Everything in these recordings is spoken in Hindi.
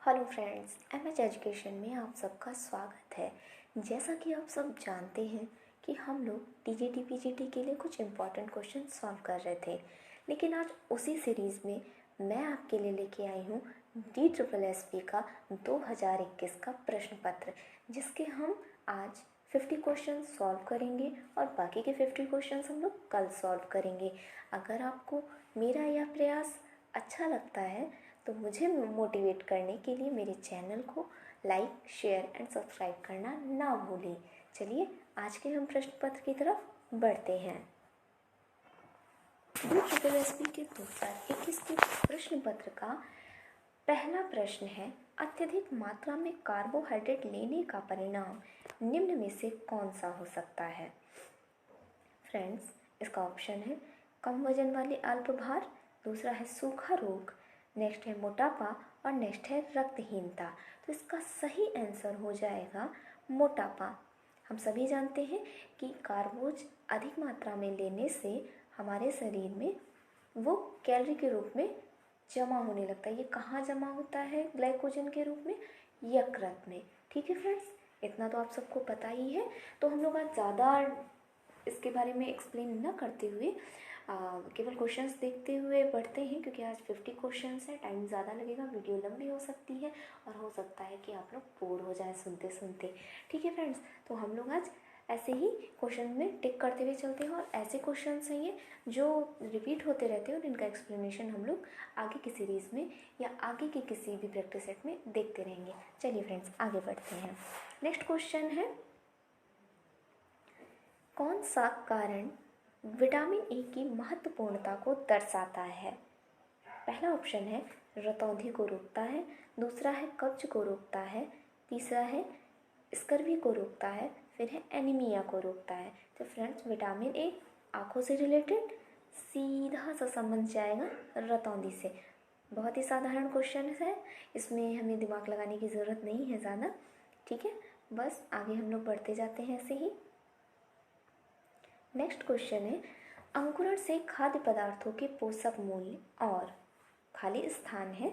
हेलो फ्रेंड्स, एमएच एजुकेशन में आप सबका स्वागत है। जैसा कि आप सब जानते हैं कि हम लोग टीजीटी पीजीटी के लिए कुछ इम्पॉर्टेंट क्वेश्चन सॉल्व कर रहे थे, लेकिन आज उसी सीरीज़ में मैं आपके लिए लेके आई हूँ DSSP का 2021 का प्रश्न पत्र, जिसके हम आज 50 क्वेश्चन सॉल्व करेंगे और बाकी के 50 क्वेश्चन हम लोग कल सॉल्व करेंगे। अगर आपको मेरा यह प्रयास अच्छा लगता है तो मुझे मोटिवेट करने के लिए मेरे चैनल को लाइक, शेयर एंड सब्सक्राइब करना ना भूलें। चलिए आज के हम प्रश्न पत्र की तरफ बढ़ते हैं। DSSP के 2021 के प्रश्न पत्र का पहला प्रश्न है, अत्यधिक मात्रा में कार्बोहाइड्रेट लेने का परिणाम निम्न में से कौन सा हो सकता है। फ्रेंड्स, इसका ऑप्शन है कम वजन वाले अल्प भार, दूसरा है सूखा रोग, नेक्स्ट है मोटापा और नेक्स्ट है रक्तहीनता। तो इसका सही आंसर हो जाएगा मोटापा। हम सभी जानते हैं कि कार्बोज अधिक मात्रा में लेने से हमारे शरीर में वो कैलोरी के रूप में जमा होने लगता है। ये कहाँ जमा होता है ग्लाइकोजन के रूप में? यकृत में। ठीक है फ्रेंड्स, इतना तो आप सबको पता ही है। तो हम लोग आज ज़्यादा इसके बारे में एक्सप्लेन न करते हुए केवल क्वेश्चंस देखते हुए बढ़ते हैं, क्योंकि आज 50 क्वेश्चंस है, टाइम ज़्यादा लगेगा, वीडियो लंबी हो सकती है और हो सकता है कि आप लोग बोर हो जाएं सुनते सुनते। ठीक है फ्रेंड्स, तो हम लोग आज ऐसे ही क्वेश्चन में टिक करते हुए चलते हैं और ऐसे क्वेश्चंस हैं ये जो रिपीट होते रहते हैं और इनका एक्सप्लेनेशन हम लोग आगे की सीरीज़ में या आगे की किसी भी प्रैक्टिस सेट में देखते रहेंगे। चलिए फ्रेंड्स, आगे बढ़ते हैं। नेक्स्ट क्वेश्चन है, कौन सा कारण विटामिन ए की महत्वपूर्णता को दर्शाता है। पहला ऑप्शन है रतौंधी को रोकता है, दूसरा है कब्ज को रोकता है, तीसरा है स्कर्वी को रोकता है, फिर है एनीमिया को रोकता है। तो फ्रेंड्स, विटामिन ए आँखों से रिलेटेड सीधा सा संबंध जाएगा रतौंधी से। बहुत ही साधारण क्वेश्चन है, इसमें हमें दिमाग लगाने की ज़रूरत नहीं है ज़्यादा। ठीक है, बस आगे हम लोग बढ़ते जाते हैं ऐसे ही। नेक्स्ट क्वेश्चन है, अंकुरण से खाद्य पदार्थों के पोषक मूल्य और खाली स्थान है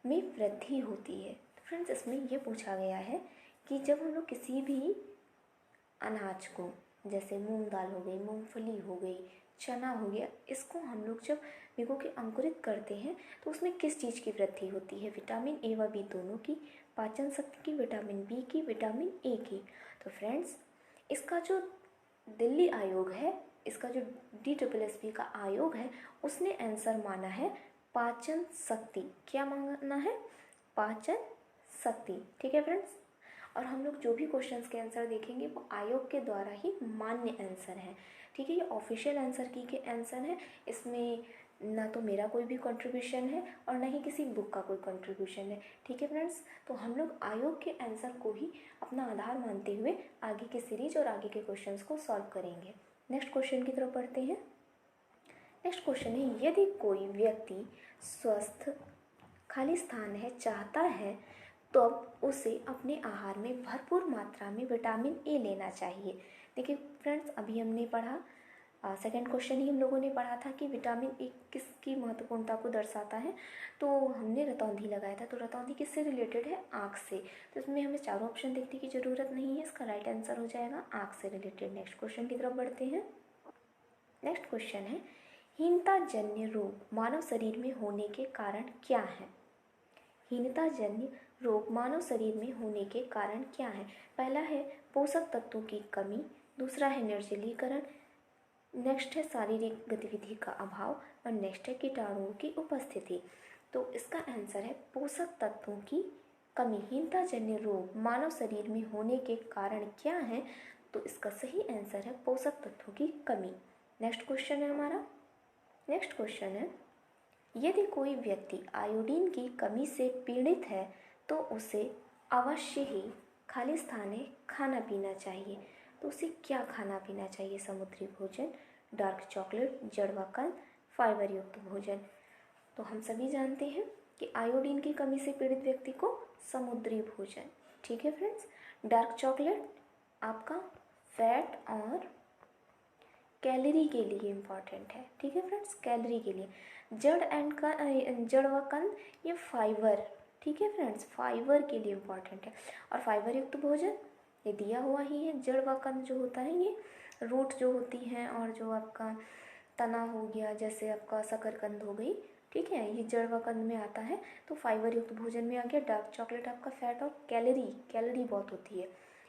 में वृद्धि होती है। तो फ्रेंड्स, इसमें ये पूछा गया है कि जब हम लोग किसी भी अनाज को, जैसे मूंग दाल हो गई, मूंगफली हो गई, चना हो गया, इसको हम लोग जब भिगो के अंकुरित करते हैं तो उसमें किस चीज़ की वृद्धि होती है? विटामिन ए व बी दोनों की, पाचन शक्ति की, विटामिन बी की, विटामिन ए की। तो फ्रेंड्स, इसका जो दिल्ली आयोग है, इसका जो DSSP का आयोग है, उसने आंसर माना है पाचन शक्ति। क्या माना है? पाचन शक्ति। ठीक है फ्रेंड्स, और हम लोग जो भी क्वेश्चंस के आंसर देखेंगे वो आयोग के द्वारा ही मान्य आंसर है। ठीक है, ये ऑफिशियल आंसर की के आंसर है, इसमें ना तो मेरा कोई भी कंट्रीब्यूशन है और ना ही किसी बुक का कोई कंट्रीब्यूशन है। ठीक है फ्रेंड्स, तो हम लोग आयोग के आंसर को ही अपना आधार मानते हुए आगे के सीरीज और आगे के क्वेश्चंस को सॉल्व करेंगे। नेक्स्ट क्वेश्चन की तरफ बढ़ते हैं। नेक्स्ट क्वेश्चन है, यदि कोई व्यक्ति स्वस्थ खाली स्थान है चाहता है तो उसे अपने आहार में भरपूर मात्रा में विटामिन ए लेना चाहिए। देखिए फ्रेंड्स, अभी हमने पढ़ा सेकंड क्वेश्चन ही हम लोगों ने पढ़ा था कि विटामिन ए किसकी महत्वपूर्णता को दर्शाता है, तो हमने रतौंधी लगाया था। तो रतौंधी किससे रिलेटेड है? आँख से। तो इसमें हमें चारों ऑप्शन देखने की ज़रूरत नहीं है, इसका राइट आंसर हो जाएगा आँख से रिलेटेड। नेक्स्ट क्वेश्चन की तरफ बढ़ते हैं। नेक्स्ट क्वेश्चन है, हीनताजन्य रोग मानव शरीर में होने के कारण क्या है? हीनताजन्य रोग मानव शरीर में होने के कारण क्या है? पहला है पोषक तत्वों की कमी, दूसरा है निर्जलीकरण, नेक्स्ट है शारीरिक गतिविधि का अभाव और नेक्स्ट है कीटाणुओं की उपस्थिति। तो इसका आंसर है पोषक तत्वों की कमी। हीनताजन्य रोग मानव शरीर में होने के कारण क्या है? तो इसका सही आंसर है पोषक तत्वों की कमी। नेक्स्ट क्वेश्चन है हमारा। नेक्स्ट क्वेश्चन है, यदि कोई व्यक्ति आयोडीन की कमी से पीड़ित है तो उसे अवश्य ही खाली स्थाने खाना पीना चाहिए। तो उसे क्या खाना पीना चाहिए? समुद्री भोजन, डार्क चॉकलेट, जड़वा कंद, फाइबर युक्त भोजन। तो हम सभी जानते हैं कि आयोडीन की कमी से पीड़ित व्यक्ति को समुद्री भोजन। ठीक है फ्रेंड्स, डार्क चॉकलेट आपका फैट और कैलोरी के लिए इम्पॉर्टेंट है। ठीक है फ्रेंड्स, कैलोरी के लिए। जड़ व कंद ये फाइबर ठीक है फ्रेंड्स, फाइबर के लिए इम्पॉर्टेंट है। और फाइबर युक्त भोजन ये दिया हुआ ही है। जड़ व कंद जो होता है ये रूट जो होती हैं, और जो आपका तना हो गया, जैसे आपका शकरकंद हो गई, ठीक है, ये जड़ व कंद में आता है। तो फाइबर युक्त भोजन में आ गया। डार्क चॉकलेट आपका फैट और कैलोरी बहुत होती है,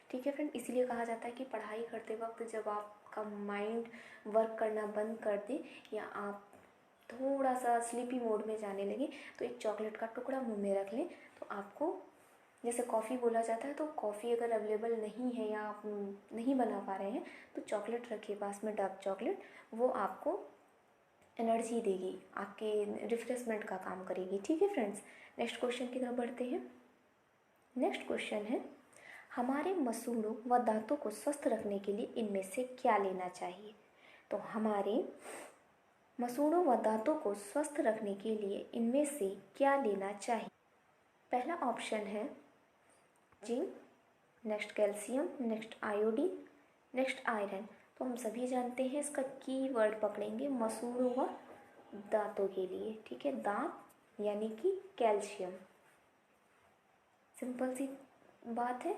ठीक है फ्रेंड। इसीलिए कहा जाता है कि पढ़ाई करते वक्त जब आपका माइंड वर्क करना बंद कर दे या आप थोड़ा सा स्लीपी मोड में जाने लगे, तो एक चॉकलेट का टुकड़ा मुंह में रख लें। तो आपको, जैसे कॉफ़ी बोला जाता है, तो कॉफ़ी अगर अवेलेबल नहीं है या आप नहीं बना पा रहे हैं, तो चॉकलेट रखिए पास में, डार्क चॉकलेट, वो आपको एनर्जी देगी, आपके रिफ्रेशमेंट का काम करेगी, ठीक है फ्रेंड्स। नेक्स्ट क्वेश्चन की तरफ बढ़ते हैं। नेक्स्ट क्वेश्चन है, हमारे मसूड़ों व दांतों को स्वस्थ रखने के लिए इनमें से क्या लेना चाहिए? तो हमारे मसूड़ों व दांतों को स्वस्थ रखने के लिए इनमें से क्या लेना चाहिए? पहला ऑप्शन है zinc, next calcium, next iodine, next iron. तो हम सभी जानते हैं इसका कीवर्ड पकड़ेंगे मसूड़ों व दांतों के लिए, ठीक है। दांत यानी कि कैल्शियम, सिंपल सी बात है।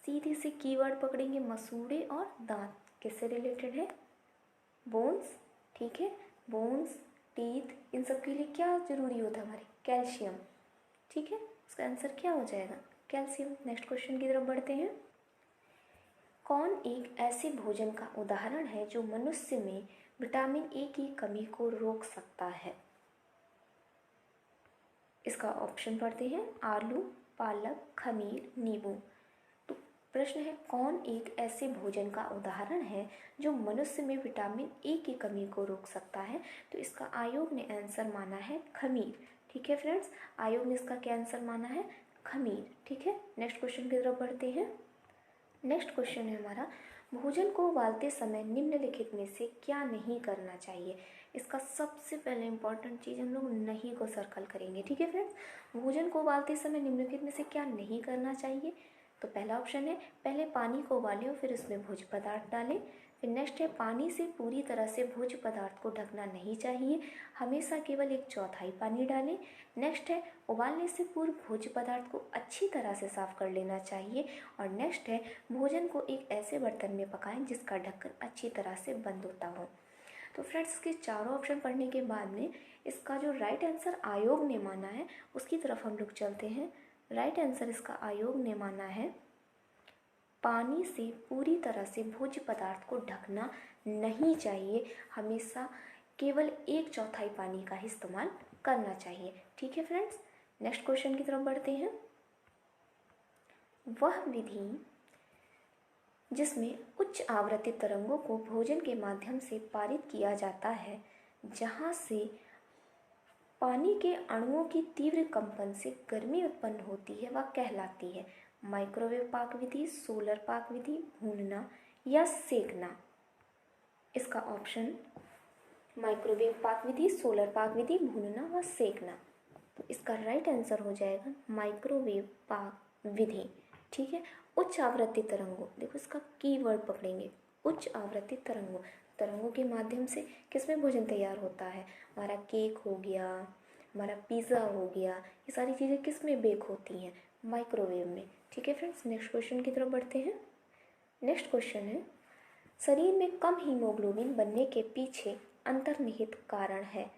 सीधे से कीवर्ड पकड़ेंगे मसूड़े और दांत, किससे रिलेटेड है? बोन्स, ठीक है। बोन्स, टीथ, इन सब के लिए क्या जरूरी होता है? हमारे कैल्शियम, ठीक है। इसका आंसर क्या हो जाएगा? कैल्शियम। नेक्स्ट क्वेश्चन की तरफ बढ़ते हैं। कौन एक ऐसे भोजन का उदाहरण है जो मनुष्य में विटामिन ए की कमी को रोक सकता है? इसका ऑप्शन पढ़ते हैं, आलू, पालक, खमीर, नींबू। तो प्रश्न है, कौन एक ऐसे भोजन का उदाहरण है जो मनुष्य में विटामिन ए की कमी को रोक सकता है? तो इसका आयोग ने आंसर माना है खमीर, ठीक है फ्रेंड्स। आयोग ने इसका क्या आंसर माना है? खमीर, ठीक है। नेक्स्ट क्वेश्चन की तरफ बढ़ते हैं। नेक्स्ट क्वेश्चन है हमारा, भोजन को उबालते समय निम्नलिखित में से क्या नहीं करना चाहिए? इसका सबसे पहले इंपॉर्टेंट चीज़ हम लोग नहीं को सर्कल करेंगे, ठीक है फ्रेंड्स। भोजन को उबालते समय निम्नलिखित में से क्या नहीं करना चाहिए? तो पहला ऑप्शन है, पहले पानी को उबालें और फिर उसमें भोज्य पदार्थ डालें। फिर नेक्स्ट है, पानी से पूरी तरह से भोज्य पदार्थ को ढकना नहीं चाहिए, हमेशा केवल 1/4 पानी डालें। नेक्स्ट है, उबालने से पूर्व भोज्य पदार्थ को अच्छी तरह से साफ कर लेना चाहिए। और नेक्स्ट है, भोजन को एक ऐसे बर्तन में पकाएं जिसका ढक्कन अच्छी तरह से बंद होता हो। तो फ्रेंड्स, इसके चारों ऑप्शन पढ़ने के बाद में इसका जो राइट आंसर आयोग ने माना है उसकी तरफ हम लोग चलते हैं। राइट आंसर इसका आयोग ने माना है, पानी से पूरी तरह से भोज्य पदार्थ को ढकना नहीं चाहिए, हमेशा केवल 1/4 पानी का ही इस्तेमाल करना चाहिए, ठीक है फ्रेंड्स। नेक्स्ट क्वेश्चन की तरफ बढ़ते हैं। वह विधि जिसमें उच्च आवृत्ति तरंगों को भोजन के माध्यम से पारित किया जाता है, जहाँ से पानी के अणुओं की तीव्र कंपन से गर्मी उत्पन्न होती है, वह कहलाती है माइक्रोवेव पाक विधि, सोलर पाक विधि, भूनना या सेकना। इसका ऑप्शन माइक्रोवेव पाक विधि, सोलर पाक विधि, भूनना व सेकना। तो इसका राइट आंसर हो जाएगा माइक्रोवेव पाक विधि, ठीक है। उच्च आवृत्ति तरंगों, देखो इसका कीवर्ड पकड़ेंगे, उच्च आवृत्ति तरंगों। तरंगों के माध्यम से किसमें भोजन तैयार होता है? हमारा केक हो गया, हमारा पिज़्ज़ा हो गया, ये सारी चीज़ें किस में बेक होती हैं? माइक्रोवेव में, ठीक है फ्रेंड्स। नेक्स्ट क्वेश्चन की तरफ बढ़ते हैं। नेक्स्ट क्वेश्चन है, शरीर में कम हीमोग्लोबिन बनने के पीछे अंतर्निहित कारण है?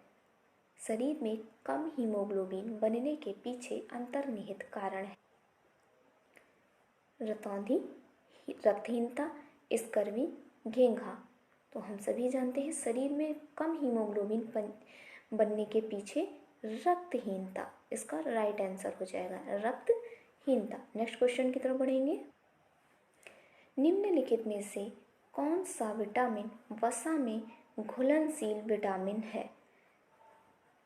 शरीर में कम हीमोग्लोबिन बनने के पीछे अंतर्निहित कारण है? रतौंधी, रक्तहीनता, स्कर्वी, घेंघा। तो हम सभी जानते हैं शरीर में कम हीमोग्लोबिन बनने के पीछे रक्तहीनता, इसका राइट आंसर हो जाएगा रक्तहीनता। नेक्स्ट क्वेश्चन की तरफ बढ़ेंगे। निम्नलिखित में से कौन सा विटामिन वसा में घुलनशील विटामिन है?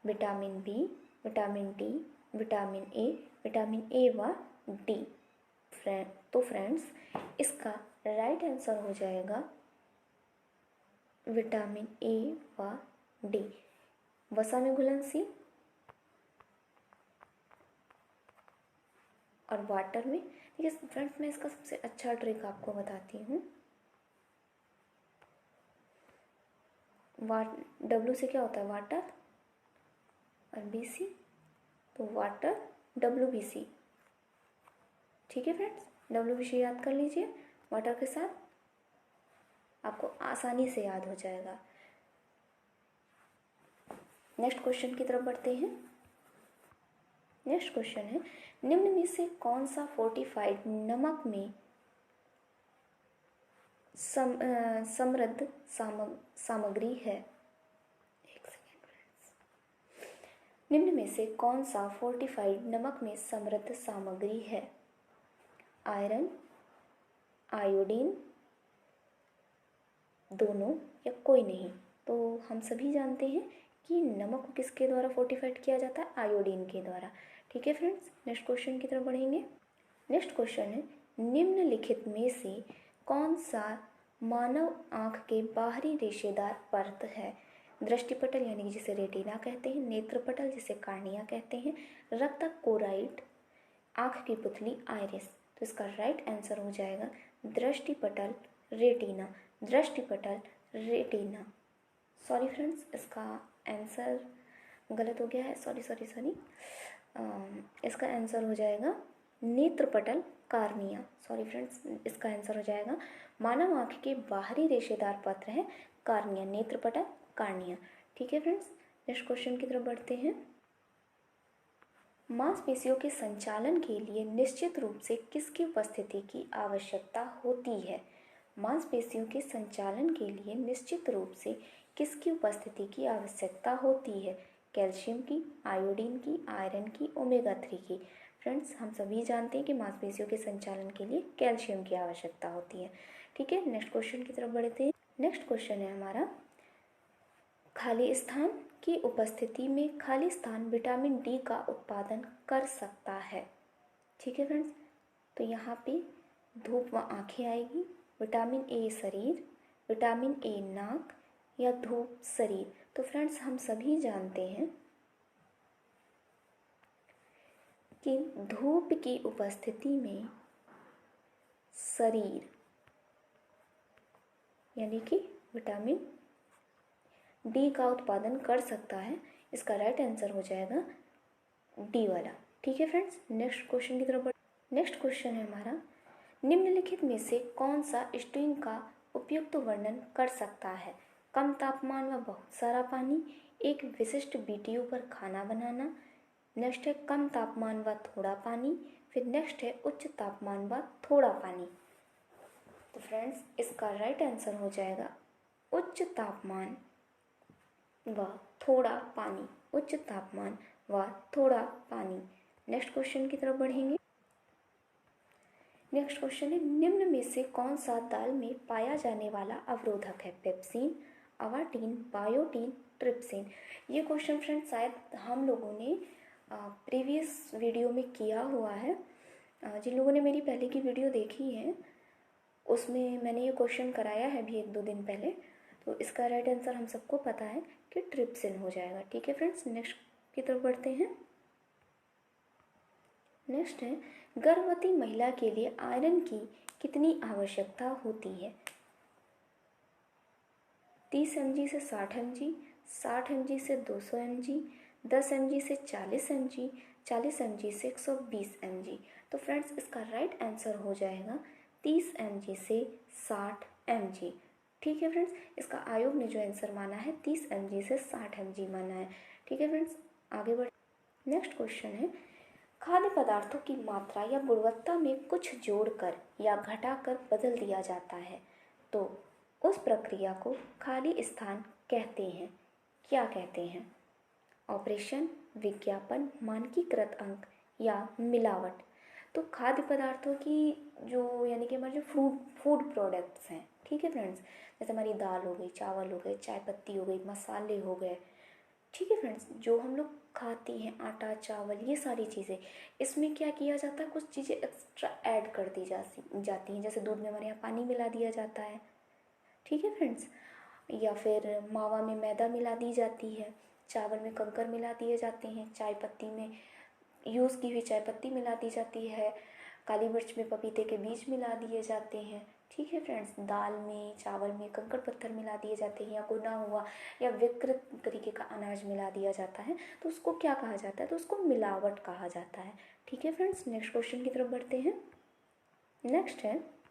Vitamin B, vitamin D, vitamin A व डी। तो फ्रेंड्स, इसका राइट आंसर हो जाएगा विटामिन ए व डी, वसा में घुलनशील और वाटर में। देखिए फ्रेंड्स, मैं इसका सबसे अच्छा ट्रिक आपको बताती हूँ। डब्ल्यू से क्या होता है? वाटर, और बी सी, तो वाटर WBC। ठीक है फ्रेंड्स, WBC याद कर लीजिए वाटर के साथ, आपको आसानी से याद हो जाएगा। नेक्स्ट क्वेश्चन की तरफ बढ़ते हैं। नेक्स्ट क्वेश्चन है, निम्न में से कौन सा फोर्टिफाइड नमक में समृद्ध सामग्री है? एक सेकेंड फ्रेंड्स। निम्न में से कौन सा फोर्टिफाइड नमक में समृद्ध सामग्री है? आयरन, आयोडीन, दोनों या कोई नहीं? तो हम सभी जानते हैं कि नमक को किसके द्वारा फोर्टिफाइड किया जाता है? आयोडीन के द्वारा। ठीक है फ्रेंड्स, नेक्स्ट क्वेश्चन की तरफ बढ़ेंगे। नेक्स्ट क्वेश्चन है, निम्नलिखित में से कौन सा मानव आँख के बाहरी रेशेदार परत है? दृष्टिपटल यानी कि जिसे रेटिना कहते हैं, नेत्रपटल जिसे कार्निया कहते हैं, रक्तक कोराइड, आँख की पुतली आइरिस। तो इसका राइट आंसर हो जाएगा दृष्टिपटल रेटिना। दृष्टिपटल रेटिना। सॉरी फ्रेंड्स, इसका आंसर गलत हो गया है, सॉरी। इसका आंसर हो जाएगा नेत्रपटल कार्निया। सॉरी फ्रेंड्स, इसका आंसर हो जाएगा मानव आँख के बाहरी रेशेदार पत्र है कार्निया, नेत्रपटल कार्निया। ठीक है फ्रेंड्स, नेक्स्ट क्वेश्चन की तरफ बढ़ते हैं। मांसपेशियों के संचालन के लिए निश्चित रूप से किसकी उपस्थिति की आवश्यकता होती है? मांसपेशियों के संचालन के लिए निश्चित रूप से किसकी उपस्थिति की आवश्यकता होती है? कैल्शियम की, आयोडीन की, आयरन की, ओमेगा 3 की। फ्रेंड्स, हम सभी जानते हैं कि मांसपेशियों के संचालन के लिए कैल्शियम की आवश्यकता होती है। ठीक है, नेक्स्ट क्वेश्चन की तरफ बढ़ते हैं। नेक्स्ट क्वेश्चन है हमारा, खाली स्थान की उपस्थिति में खाली स्थान विटामिन डी का उत्पादन कर सकता है। ठीक है फ्रेंड्स, तो यहाँ पे धूप व आँखें आएगी, विटामिन ए शरीर, विटामिन ए नाक या धूप शरीर। तो फ्रेंड्स, हम सभी जानते हैं कि धूप की उपस्थिति में शरीर यानी कि विटामिन डी का उत्पादन कर सकता है। इसका राइट आंसर हो जाएगा डी वाला। ठीक है फ्रेंड्स, नेक्स्ट क्वेश्चन की तरफ। नेक्स्ट क्वेश्चन है हमारा, निम्नलिखित में से कौन सा स्ट्यूइंग का उपयुक्त वर्णन कर सकता है? कम तापमान व बहुत सारा पानी, एक विशिष्ट बीटीयू पर खाना बनाना, नेक्स्ट है कम तापमान व थोड़ा पानी, फिर नेक्स्ट है उच्च तापमान व थोड़ा पानी। तो फ्रेंड्स, इसका राइट आंसर हो जाएगा उच्च तापमान व थोड़ा पानी। उच्च तापमान व थोड़ा पानी। नेक्स्ट क्वेश्चन की तरफ बढ़ेंगे। नेक्स्ट क्वेश्चन है, निम्न में से कौन सा दाल में पाया जाने वाला अवरोधक है? Pepsin, avidin, biotin, trypsin. ये क्वेश्चन फ्रेंड्स शायद हम लोगों ने प्रीवियस वीडियो में किया हुआ है। जिन लोगों ने मेरी पहले की वीडियो देखी है उसमें मैंने ये क्वेश्चन कराया है भी 1-2 दिन पहले। तो इसका राइट आंसर हम सबको पता है कि ट्रिप्सिन हो जाएगा। ठीक है फ्रेंड्स, नेक्स्ट की तरफ बढ़ते हैं। नेक्स्ट है, गर्भवती महिला के लिए आयरन की कितनी आवश्यकता होती है? 30 mg से 60 mg, 60 mg से 200 mg, 10 mg से 40 mg, 40 mg से 120 mg। तो फ्रेंड्स, इसका राइट आंसर हो जाएगा 30 mg से 60 mg। ठीक है फ्रेंड्स, इसका आयोग ने जो आंसर माना है 30 mg से 60 mg माना है। ठीक है फ्रेंड्स, आगे बढ़। नेक्स्ट क्वेश्चन है, खाद्य पदार्थों की मात्रा या गुणवत्ता में कुछ जोड़कर या घटाकर बदल दिया जाता है, तो उस प्रक्रिया को खाली स्थान कहते हैं। क्या कहते हैं? ऑपरेशन, विज्ञापन, मानकीकृत अंक या मिलावट। तो खाद्य पदार्थों की जो यानी कि हमारे जो फूड प्रोडक्ट्स हैं, ठीक है फ्रेंड्स, जैसे हमारी दाल हो गई, चावल हो गए, चाय पत्ती हो गई, मसाले हो गए। ठीक है फ्रेंड्स, जो हम लोग खाते हैं, आटा, चावल, ये सारी चीज़ें, इसमें क्या किया जाता है, कुछ चीज़ें एक्स्ट्रा ऐड कर दी जाती हैं। जैसे दूध में हमारे यहाँ पानी मिला दिया जाता है, ठीक है फ्रेंड्स, या फिर मावा में मैदा मिला दी जाती है, चावल में कंकर मिला दिए जाते हैं, चाय पत्ती में यूज़ की हुई चाय पत्ती मिला दी जाती है, काली मिर्च में पपीते के बीज मिला दिए जाते हैं। ठीक है फ्रेंड्स, दाल में, चावल में कंकड़ पत्थर मिला दिए जाते हैं या गुना हुआ या विकृत तरीके का अनाज मिला दिया जाता है तो उसको क्या कहा जाता है, तो उसको मिलावट कहा जाता है। ठीक है फ्रेंड्स, नेक्स्ट क्वेश्चन की तरफ बढ़ते हैं। नेक्स्ट है,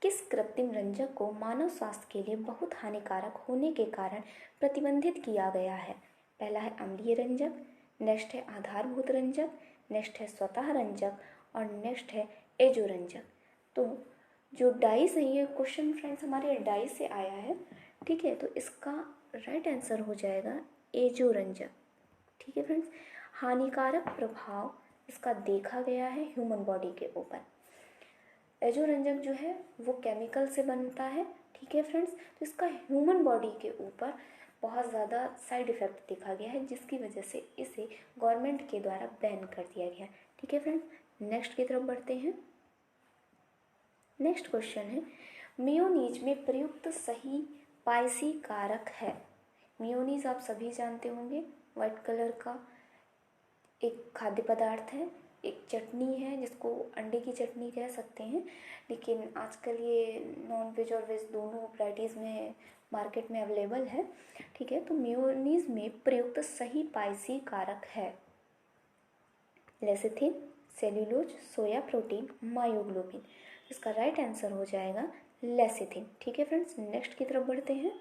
किस कृत्रिम रंजक को मानव स्वास्थ्य के लिए बहुत हानिकारक होने के कारण प्रतिबंधित किया गया है? पहला है अम्लीय रंजक, नेक्स्ट है आधारभूत रंजक, नेक्स्ट है स्वतः रंजक और नेक्स्ट है एजो रंजक। तो जो डाइस है, ये क्वेश्चन फ्रेंड्स हमारे डाइस से आया है। ठीक है, तो इसका राइट आंसर हो जाएगा एजो रंजक। ठीक है फ्रेंड्स, हानिकारक प्रभाव इसका देखा गया है ह्यूमन बॉडी के ऊपर। एजो रंजक जो है वो केमिकल से बनता है। ठीक है फ्रेंड्स, तो इसका ह्यूमन बॉडी के ऊपर बहुत ज़्यादा साइड इफ़ेक्ट देखा गया है, जिसकी वजह से इसे गवर्नमेंट के द्वारा बैन कर दिया गया। ठीक है फ्रेंड्स, नेक्स्ट की तरफ बढ़ते हैं। नेक्स्ट क्वेश्चन है, मेयोनीज में प्रयुक्त सही पायसी कारक है? मेयोनीज आप सभी जानते होंगे, वाइट कलर का एक खाद्य पदार्थ है, एक चटनी है जिसको अंडे की चटनी कह सकते हैं, लेकिन आजकल ये नॉन वेज और वेज दोनों वैराइटीज़ में मार्केट में अवेलेबल है। ठीक है, तो मेयोनीज में प्रयुक्त सही पायसी कारक है lecithin, cellulose, soya protein, myoglobin. इसका राइट आंसर हो जाएगा लेसिथिन। ठीक है फ्रेंड्स, नेक्स्ट की तरफ बढ़ते हैं।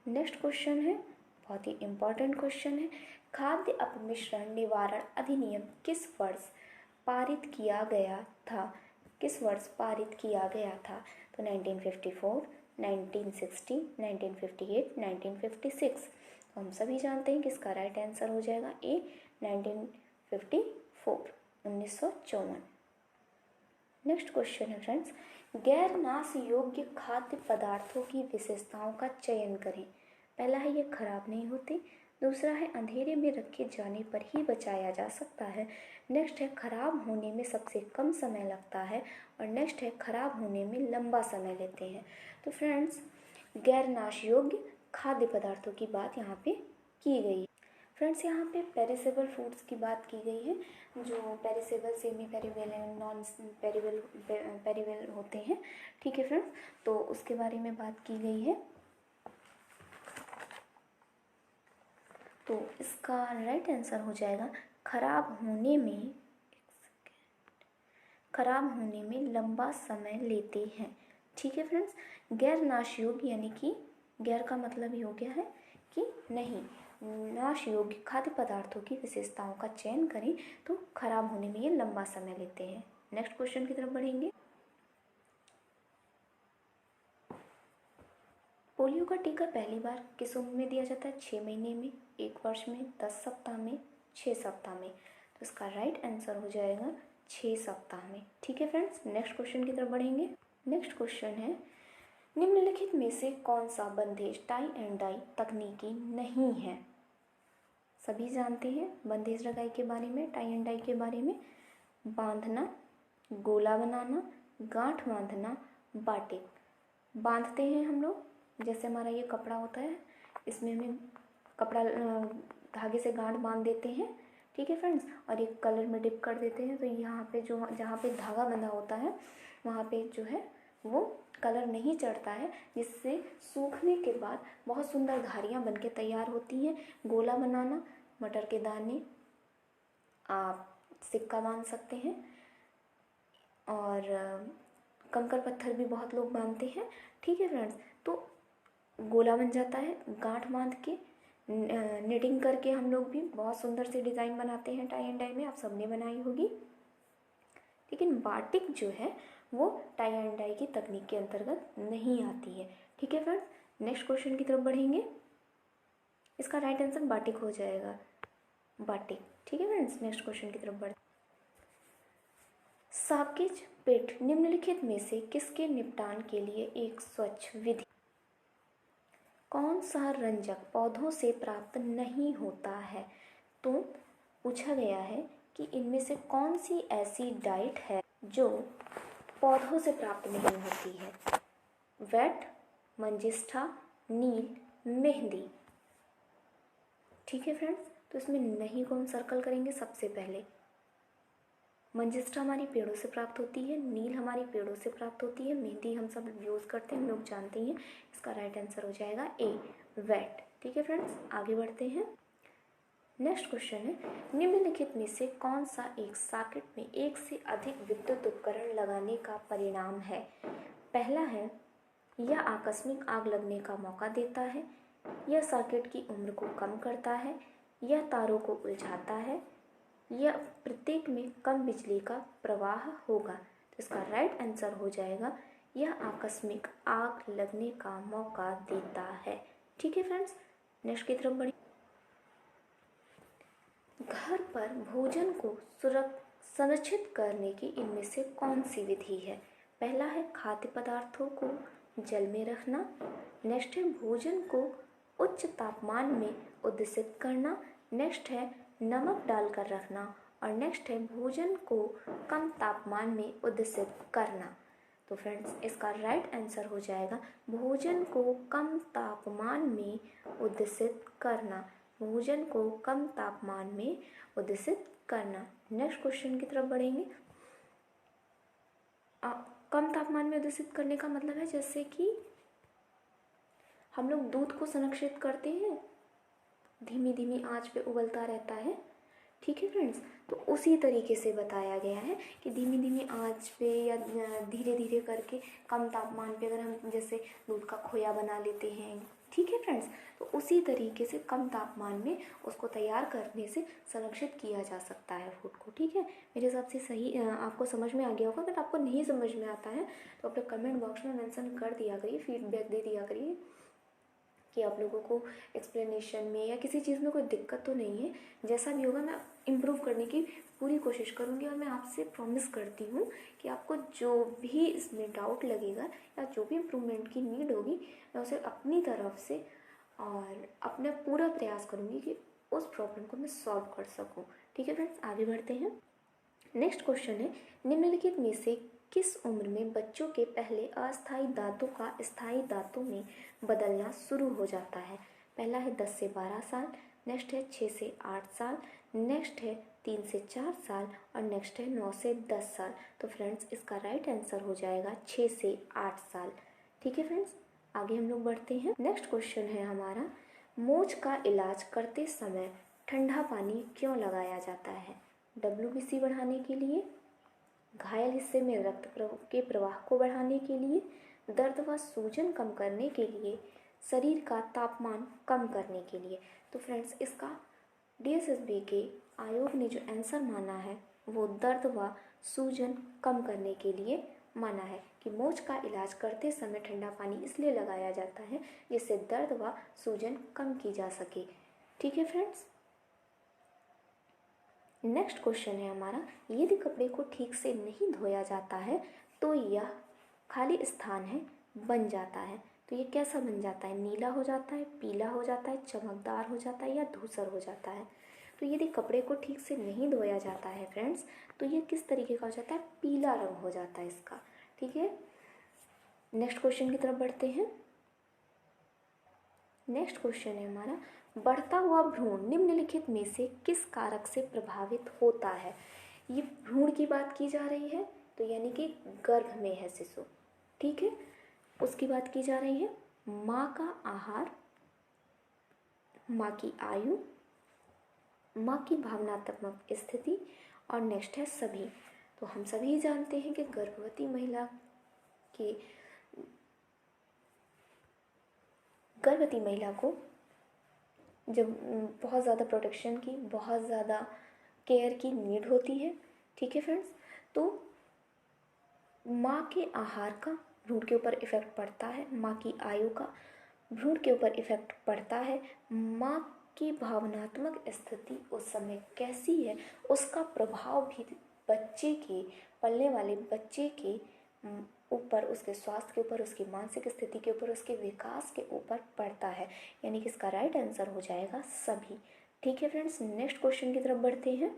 नेक्स्ट क्वेश्चन है, बहुत ही इम्पॉर्टेंट क्वेश्चन है, खाद्य अपमिश्रण निवारण अधिनियम किस वर्ष पारित किया गया था? किस वर्ष पारित किया गया था? तो 1954, 1960, 1958, 1956। तो हम सभी जानते हैं कि इसका राइट आंसर हो जाएगा ए 1954, 1954। नेक्स्ट क्वेश्चन है फ्रेंड्स, गैर नाश योग्य खाद्य पदार्थों की विशेषताओं का चयन करें। पहला है ये खराब नहीं होते, दूसरा है अंधेरे में रखे जाने पर ही बचाया जा सकता है, नेक्स्ट है खराब होने में सबसे कम समय लगता है और नेक्स्ट है खराब होने में लंबा समय लेते हैं। तो फ्रेंड्स, गैर नाश योग्य खाद्य पदार्थों की बात यहाँ पे की गई। फ्रेंड्स, यहाँ पे पेरिसेबल फूड्स की बात की गई है, जो पेरिसेबल, सेमी पेरिबल, नॉन पेरिबल होते हैं। ठीक है फ्रेंड्स, तो उसके बारे में बात की गई है। तो इसका राइट आंसर हो जाएगा खराब होने में लंबा समय लेते हैं। ठीक है फ्रेंड्स, गैर नाश योग्य यानी कि गैर का मतलब ये हो गया है कि नहीं नाश योग्य खाद्य पदार्थों की विशेषताओं का चयन करें तो खराब होने में ये लंबा समय लेते हैं। नेक्स्ट क्वेश्चन की तरफ बढ़ेंगे। पोलियो का टीका पहली बार किस उम्र में दिया जाता है? 6 महीने में, 1 वर्ष में, 10 सप्ताह में, 6 सप्ताह में। तो इसका राइट आंसर हो जाएगा 6 सप्ताह में। ठीक है फ्रेंड्स, नेक्स्ट क्वेश्चन की तरफ बढ़ेंगे। नेक्स्ट क्वेश्चन है, निम्नलिखित में से कौन सा बंदेज टाई एंड डाई तकनीकी नहीं है? सभी जानते हैं बंदेज लगाई के बारे में, टाई एंड डाई के बारे में। बांधना, गोला बनाना, गांठ बांधना, बाटिक। बांधते हैं हम लोग, जैसे हमारा ये कपड़ा होता है, इसमें हमें कपड़ा धागे से गांठ बांध देते हैं। ठीक है फ्रेंड्स, और एक कलर में डिप कर देते हैं, तो यहाँ पे जो जहाँ पे धागा बंधा होता है वहाँ पे जो है वो कलर नहीं चढ़ता है, जिससे सूखने के बाद बहुत सुंदर धारियाँ बनके तैयार होती हैं। गोला बनाना, मटर के दाने, आप सिक्का बांध सकते हैं और कंकड़ पत्थर भी बहुत लोग बांधते हैं। ठीक है फ्रेंड्स, तो गोला बन जाता है, गांठ बांध के निटिंग करके हम लोग भी बहुत सुंदर से डिज़ाइन बनाते हैं टाई एंड डाई में, आप सबने बनाई होगी। लेकिन बाटिक जो है वो टाई एंड डाई की तकनीक के अंतर्गत नहीं आती है। ठीक है फ्रेंड्स, नेक्स्ट क्वेश्चन की तरफ बढ़ेंगे। इसका राइट आंसर बाटिक हो जाएगा, बाटिक। ठीक है फ्रेंड्स, नेक्स्ट क्वेश्चन की तरफ बढ़। साकेज पिट निम्नलिखित में से किसके निपटान के लिए एक स्वच्छ विधि? कौन सा रंजक पौधों से प्राप्त नहीं होता है? तो पूछा गया है कि इनमें से कौन सी ऐसी डाइट है जो पौधों से प्राप्त नहीं होती है? वेट, मंजिष्ठा, नील, मेहंदी। ठीक है फ्रेंड्स, तो इसमें नहीं कौन सर्कल करेंगे सबसे पहले? मंजिस्टा हमारी पेड़ों से प्राप्त होती है, नील हमारी पेड़ों से प्राप्त होती है, मेहंदी हम सब यूज़ करते हैं, हम लोग जानते हैं। इसका राइट आंसर हो जाएगा ए, वेट। ठीक है फ्रेंड्स, आगे बढ़ते हैं। नेक्स्ट क्वेश्चन है, निम्नलिखित में से कौन सा एक सॉकेट में एक से अधिक विद्युत उपकरण लगाने का परिणाम है? पहला है, यह आकस्मिक आग लगने का मौका देता है, यह सॉकेट की उम्र को कम करता है, यह तारों को उलझाता है, यह प्रत्येक में कम बिजली का प्रवाह होगा। तो इसका राइट आंसर हो जाएगा, यह आकस्मिक आग लगने का मौका देता है। ठीक है फ्रेंड्स, नेक्स्ट की तरफ बढ़िए। घर पर भोजन को संरक्षित करने की इनमें से कौन सी विधि है? पहला है खाद्य पदार्थों को जल में रखना, नेक्स्ट है भोजन को उच्च तापमान में उद्दिष्ट करना, नेक्स्ट है नमक डालकर रखना, और नेक्स्ट है भोजन को कम तापमान में उद्दिष्ट करना। तो फ्रेंड्स, इसका राइट आंसर हो जाएगा भोजन को कम तापमान में उद्दिष्ट करना, भोजन को कम तापमान में उद्दिष्ट करना। नेक्स्ट क्वेश्चन की तरफ बढ़ेंगे। कम तापमान में उद्दिष्ट करने का मतलब है जैसे कि हम लोग दूध को संरक्षित करते हैं, धीमी धीमी आंच पे उबलता रहता है। ठीक है फ्रेंड्स, तो उसी तरीके से बताया गया है कि धीमी धीमी आंच पे या धीरे धीरे करके कम तापमान पे अगर हम जैसे दूध का खोया बना लेते हैं, ठीक है फ्रेंड्स, तो उसी तरीके से कम तापमान में उसको तैयार करने से संरक्षित किया जा सकता है फूड को। ठीक है, मेरे हिसाब से सही आपको समझ में आ गया होगा। अगर आपको नहीं समझ में आता है तो अपने कमेंट बॉक्स में मेंशन कर दिया करिए, फीडबैक दे दिया करिए कि आप लोगों को एक्सप्लेनेशन में या किसी चीज़ में कोई दिक्कत तो नहीं है। जैसा भी होगा मैं इम्प्रूव करने की पूरी कोशिश करूँगी, और मैं आपसे प्रॉमिस करती हूँ कि आपको जो भी इसमें डाउट लगेगा या जो भी इम्प्रूवमेंट की नीड होगी, मैं उसे अपनी तरफ से और अपना पूरा प्रयास करूँगी कि उस प्रॉब्लम को मैं सॉल्व कर सकूँ। ठीक है फ्रेंड्स, आगे बढ़ते हैं। नेक्स्ट क्वेश्चन है, निम्नलिखित में से किस उम्र में बच्चों के पहले अस्थायी दांतों का स्थायी दांतों में बदलना शुरू हो जाता है? पहला है 10 से 12 साल, नेक्स्ट है 6 से 8 साल, नेक्स्ट है 3 से 4 साल, और नेक्स्ट है 9 से 10 साल। तो फ्रेंड्स, इसका राइट आंसर हो जाएगा 6 से 8 साल। ठीक है फ्रेंड्स, आगे हम लोग बढ़ते हैं। नेक्स्ट क्वेश्चन है हमारा, मोच का इलाज करते समय ठंडा पानी क्यों लगाया जाता है? WBC बढ़ाने के लिए, घायल हिस्से में रक्त के प्रवाह को बढ़ाने के लिए, दर्द व सूजन कम करने के लिए, शरीर का तापमान कम करने के लिए। तो फ्रेंड्स, इसका DSSB के आयोग ने जो आंसर माना है वो दर्द व सूजन कम करने के लिए माना है कि मोच का इलाज करते समय ठंडा पानी इसलिए लगाया जाता है जिससे दर्द व सूजन कम की जा सके। ठीक है फ्रेंड्स, नेक्स्ट क्वेश्चन है हमारा, यदि कपड़े को ठीक से नहीं धोया जाता है तो यह खाली स्थान है बन जाता है। तो ये कैसा बन जाता है? नीला हो जाता है, पीला हो जाता है, चमकदार हो जाता है, या धूसर हो जाता है? तो यदि कपड़े को ठीक से नहीं धोया जाता है फ्रेंड्स, तो ये किस तरीके का हो जाता है? पीला रंग हो जाता है इसका। ठीक है, नेक्स्ट क्वेश्चन की तरफ बढ़ते हैं। नेक्स्ट क्वेश्चन है हमारा, बढ़ता हुआ भ्रूण निम्नलिखित में से किस कारक से प्रभावित होता है? ये भ्रूण की बात की जा रही है, तो यानी कि गर्भ में है शिशु, ठीक है, उसकी बात की जा रही है। माँ का आहार, माँ की आयु, माँ की भावनात्मक स्थिति, और नेक्स्ट है सभी। तो हम सभी जानते हैं कि गर्भवती महिला को जब बहुत ज़्यादा प्रोटेक्शन की, बहुत ज़्यादा केयर की नीड होती है। ठीक है फ्रेंड्स, तो माँ के आहार का भ्रूण के ऊपर इफ़ेक्ट पड़ता है, माँ की आयु का भ्रूण के ऊपर इफ़ेक्ट पड़ता है, माँ की भावनात्मक स्थिति उस समय कैसी है उसका प्रभाव भी बच्चे के, पलने वाले बच्चे के ऊपर, उसके स्वास्थ्य के ऊपर, उसकी मानसिक स्थिति के ऊपर, उसके विकास के ऊपर पड़ता है। यानी कि इसका राइट आंसर हो जाएगा सभी। ठीक है फ्रेंड्स, नेक्स्ट क्वेश्चन की तरफ बढ़ते हैं।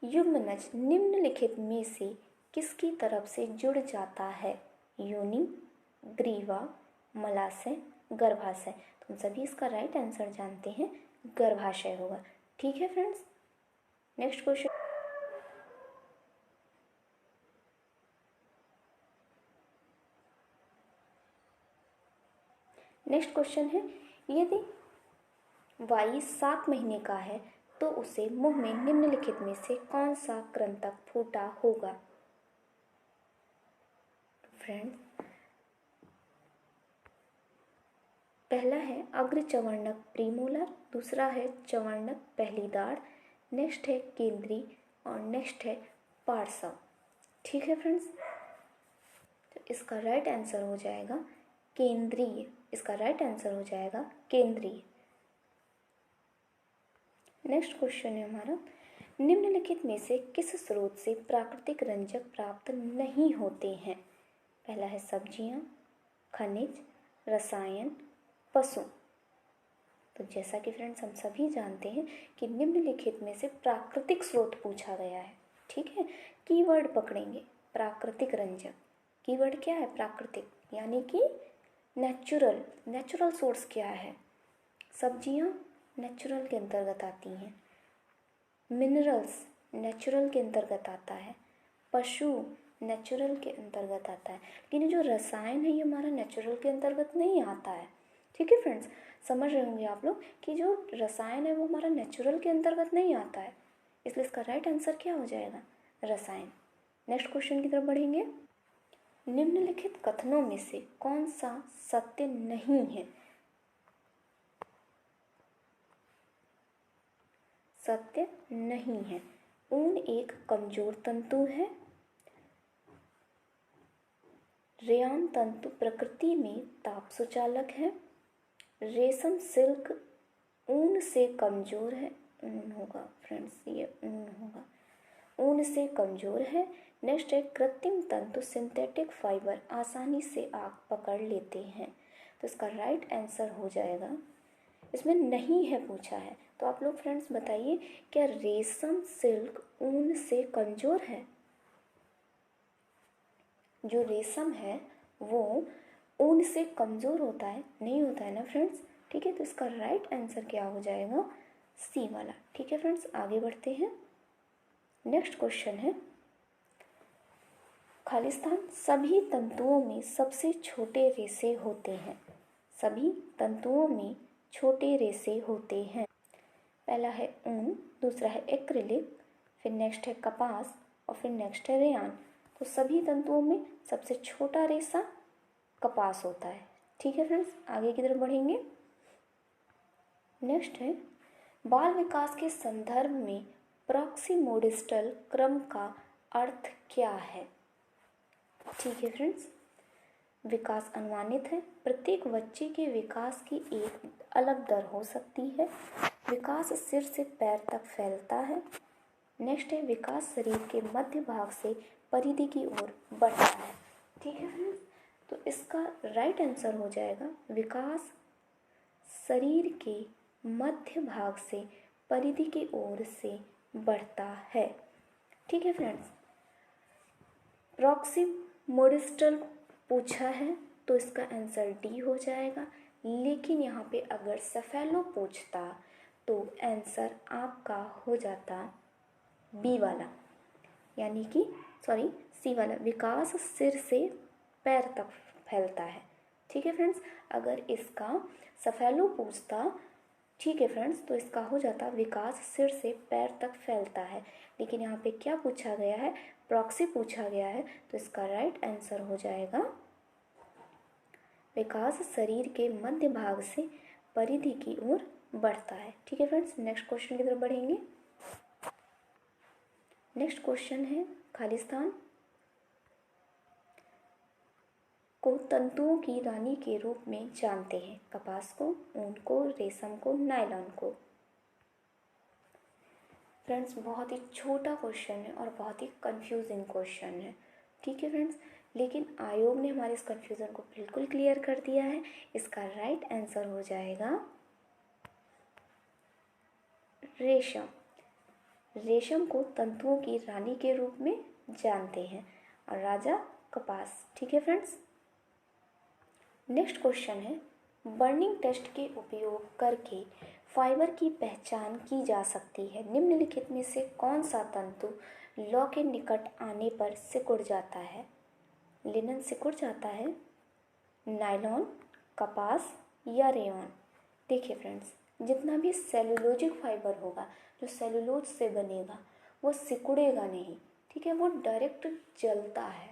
युग्मनज निम्नलिखित में से किसकी तरफ से जुड़ जाता है? योनि, ग्रीवा, मलाशय, गर्भाशय। तो हम सभी इसका राइट आंसर जानते हैं, गर्भाशय होगा। ठीक है friends, next question. Next question है, यदि वाई 7 महीने का है तो उसे मुंह में निम्नलिखित में से कौन सा कृंतक फूटा होगा? फ्रेंड्स, पहला है अग्र चवर्णक प्रीमोलर, दूसरा है चवर्णक पहली दाढ़, नेक्स्ट है केंद्री और नेक्स्ट है पार्श्व। ठीक है फ्रेंड्स, तो इसका राइट आंसर हो जाएगा केंद्रीय। इसका राइट आंसर हो जाएगा केंद्रीय। नेक्स्ट क्वेश्चन है हमारा, निम्नलिखित में से किस स्रोत से प्राकृतिक रंजक प्राप्त नहीं होते हैं? पहला है सब्जियां, खनिज, रसायन, पशु। तो जैसा कि फ्रेंड्स हम सभी जानते हैं कि निम्नलिखित में से प्राकृतिक स्रोत पूछा गया है। ठीक है, कीवर्ड पकड़ेंगे, प्राकृतिक रंजक। कीवर्ड क्या है? प्राकृतिक, यानी कि नेचुरल। नेचुरल सोर्स क्या है? सब्जियां नेचुरल के अंतर्गत आती हैं, मिनरल्स नेचुरल के अंतर्गत आता है, पशु नेचुरल के अंतर्गत आता है। लेकिन जो रसायन है ये हमारा नेचुरल के अंतर्गत नहीं आता है। ठीक है फ्रेंड्स, समझ रहे होंगे आप लोग कि जो रसायन है वो हमारा नेचुरल के अंतर्गत नहीं आता है, इसलिए इसका राइट आंसर क्या हो जाएगा? रसायन। नेक्स्ट क्वेश्चन की तरफ बढ़ेंगे, निम्नलिखित कथनों में से कौन सा सत्य नहीं है? सत्य नहीं है। ऊन एक कमजोर तंतु है, रेयान तंतु प्रकृति में ताप सुचालक है, रेशम सिल्क ऊन से कमजोर है। ऊन होगा फ्रेंड्स, ये ऊन होगा, ऊन से कमजोर है। नेक्स्ट है कृत्रिम तंतु सिंथेटिक फाइबर आसानी से आग पकड़ लेते हैं। तो इसका राइट आंसर हो जाएगा, इसमें नहीं है पूछा है, तो आप लोग फ्रेंड्स बताइए क्या रेशम सिल्क ऊन से कमजोर है? जो रेशम है वो ऊन से कमजोर होता है? नहीं होता है ना फ्रेंड्स। ठीक है, तो इसका राइट आंसर क्या हो जाएगा? सी वाला। ठीक है फ्रेंड्स, आगे बढ़ते हैं। नेक्स्ट क्वेश्चन है, खालिस्तान सभी तंतुओं में सबसे छोटे रेशे होते हैं। सभी तंतुओं में छोटे रेशे होते हैं। पहला है ऊन, दूसरा है एक्रिलिक, फिर नेक्स्ट है कपास और फिर नेक्स्ट है रेयान। तो सभी तंतुओं में सबसे छोटा रेशा कपास होता है। ठीक है फ्रेंड्स, आगे की तरफ बढ़ेंगे। नेक्स्ट है बाल विकास के संदर्भ में प्रॉक्सिमोडिस्टल क्रम का अर्थ क्या है? ठीक है फ्रेंड्स, विकास अनुमानित है, प्रत्येक बच्चे के विकास की एक अलग दर हो सकती है, विकास सिर से पैर तक फैलता है। नेक्स्ट है विकास शरीर के मध्य भाग से परिधि की ओर बढ़ता है। ठीक है फ्रेंड्स, तो इसका राइट आंसर हो जाएगा विकास शरीर के मध्य भाग से परिधि की ओर से बढ़ता है। ठीक है फ्रेंड्स, प्रॉक्सिमोडिस्टल पूछा है तो इसका आंसर डी हो जाएगा, लेकिन यहाँ पे अगर सेफेलो पूछता तो आंसर आपका हो जाता बी वाला, यानी कि सी वाला, विकास सिर से पैर तक फैलता है। ठीक है फ्रेंड्स, अगर इसका सेफेलो पूछता, ठीक है फ्रेंड्स, तो इसका हो जाता विकास सिर से पैर तक फैलता है, लेकिन यहाँ पे क्या पूछा गया है? प्रॉक्सी पूछा गया है, तो इसका राइट आंसर हो जाएगा विकास शरीर के मध्य भाग से परिधि की ओर बढ़ता है। ठीक है फ्रेंड्स, नेक्स्ट क्वेश्चन की तरफ बढ़ेंगे। नेक्स्ट क्वेश्चन है, खालिस्तान को तंतुओं की रानी के रूप में जानते हैं? कपास को, ऊन को, रेशम को, नायलॉन को। फ्रेंड्स, बहुत ही छोटा क्वेश्चन है और बहुत ही कंफ्यूजिंग क्वेश्चन है। ठीक है फ्रेंड्स, लेकिन आयोग ने हमारे इस कंफ्यूजन को बिल्कुल क्लियर कर दिया है। इसका राइट आंसर हो जाएगा रेशम। रेशम को तंतुओं की रानी के रूप में जानते हैं और राजा कपास। ठीक है फ्रेंड्स, नेक्स्ट क्वेश्चन है, बर्निंग टेस्ट के उपयोग करके फाइबर की पहचान की जा सकती है। निम्नलिखित में से कौन सा तंतु लौ के निकट आने पर सिकुड़ जाता है? लिनन सिकुड़ जाता है, नायलॉन, कपास या रेयॉन। देखिए फ्रेंड्स, जितना भी सेलुलोजिक फाइबर होगा, जो सेलुलोज से बनेगा, वो सिकुड़ेगा नहीं, ठीक है, वो डायरेक्ट जलता है।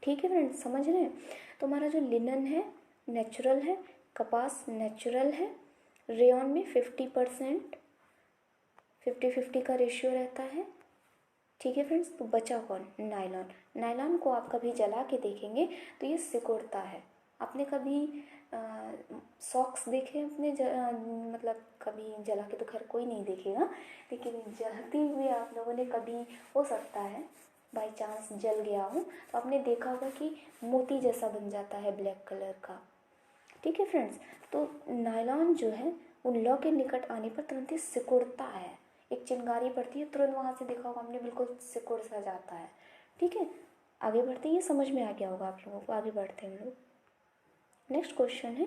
ठीक है फ्रेंड्स, समझ रहे हैं। तो हमारा जो लिनन है नेचुरल है, कपास नेचुरल है, रेयॉन में 50% 50-50 का रेशियो रहता है। ठीक है फ्रेंड्स, तो बचा कौन? नायलॉन। नायलॉन को आप कभी जला के देखेंगे तो ये सिकुड़ता है। आपने कभी सॉक्स देखे अपने मतलब कभी जला के तो खैर कोई नहीं देखेगा, लेकिन जलती हुई आप लोगों ने कभी, हो सकता है बाई चांस जल गया हो तो आपने देखा होगा कि मोती जैसा बन जाता है ब्लैक कलर का। ठीक है फ्रेंड्स, तो नायलॉन जो है उन लौ के निकट आने पर तुरंत ही सिकुड़ता है। एक चिंगारी पड़ती है, तुरंत वहाँ से देखा होगा आपने, बिल्कुल सिकुड़ सा जाता है। ठीक है, आगे बढ़ते हैं, ये समझ में आ गया होगा आप लोगों को। आगे बढ़ते हैं हम लोग। नेक्स्ट क्वेश्चन है,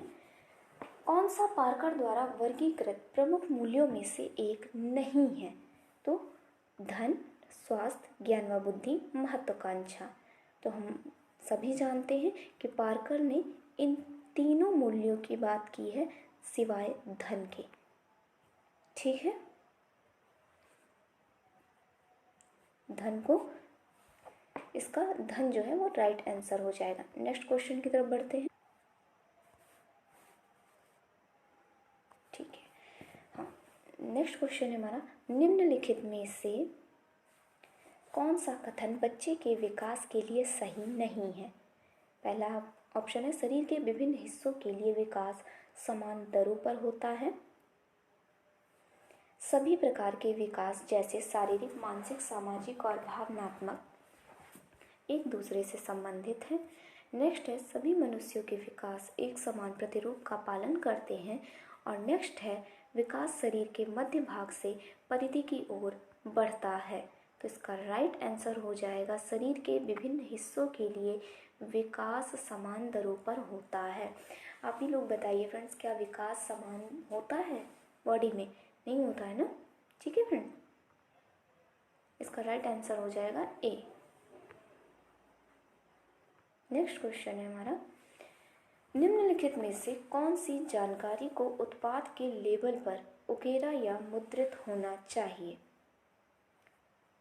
कौन सा पार्कर द्वारा वर्गीकृत प्रमुख मूल्यों में से एक नहीं है? तो धन, स्वास्थ्य, ज्ञान व बुद्धि, महत्वाकांक्षा। तो हम सभी जानते हैं कि पार्कर ने इन तीनों मूल्यों की बात की है सिवाय धन के। ठीक है, धन को, इसका धन जो है वो राइट आंसर हो जाएगा। नेक्स्ट क्वेश्चन की तरफ बढ़ते हैं। ठीक है, हाँ, नेक्स्ट क्वेश्चन है हमारा, निम्नलिखित में से कौन सा कथन बच्चे के विकास के लिए सही नहीं है? पहला ऑप्शन है, शरीर के विभिन्न हिस्सों के लिए विकास समान दरों पर होता है। सभी प्रकार के विकास जैसे शारीरिक, मानसिक, सामाजिक और भावनात्मक एक दूसरे से संबंधित है। नेक्स्ट है, सभी मनुष्यों के विकास एक समान प्रतिरूप का पालन करते हैं। और नेक्स्ट है, विकास शरीर के मध्य भाग से परिधि की ओर बढ़ता है। तो इसका राइट आंसर हो जाएगा, शरीर के विभिन्न हिस्सों के लिए विकास समान दरों पर होता है। आप ही लोग बताइए फ्रेंड्स, क्या विकास समान होता है बॉडी में? नहीं होता है ना। ठीक है फ्रेंड्स, इसका राइट आंसर हो जाएगा ए। नेक्स्ट क्वेश्चन है हमारा, निम्नलिखित में से कौन सी जानकारी को उत्पाद के लेबल पर उकेरा या मुद्रित होना चाहिए?